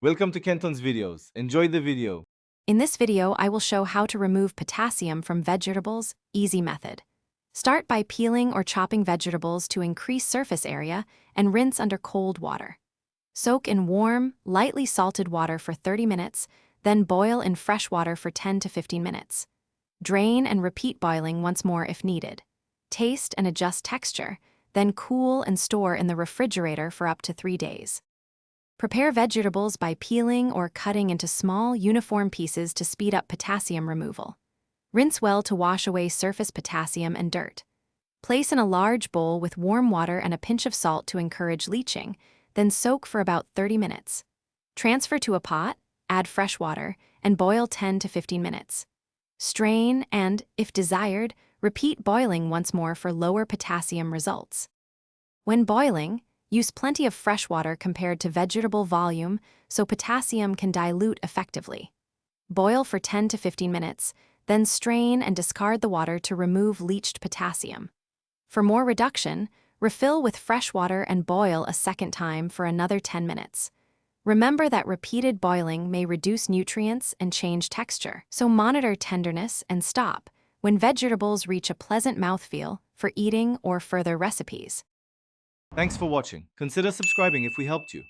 Welcome to Kenton's videos. Enjoy the video. In this video, I will show how to remove potassium from vegetables, easy method. Start by peeling or chopping vegetables to increase surface area and rinse under cold water. Soak in warm, lightly salted water for 30 minutes, then boil in fresh water for 10 to 15 minutes. Drain and repeat boiling once more if needed. Taste and adjust texture, then cool and store in the refrigerator for up to 3 days. Prepare vegetables by peeling or cutting into small, uniform pieces to speed up potassium removal. Rinse well to wash away surface potassium and dirt. Place in a large bowl with warm water and a pinch of salt to encourage leaching, then soak for about 30 minutes. Transfer to a pot, add fresh water, and boil 10 to 15 minutes. Strain and, if desired, repeat boiling once more for lower potassium results. When boiling, use plenty of fresh water compared to vegetable volume so potassium can dilute effectively. Boil for 10 to 15 minutes, then strain and discard the water to remove leached potassium. For more reduction, refill with fresh water and boil a second time for another 10 minutes. Remember that repeated boiling may reduce nutrients and change texture, so monitor tenderness and stop when vegetables reach a pleasant mouthfeel for eating or further recipes. Thanks for watching. Consider subscribing if we helped you.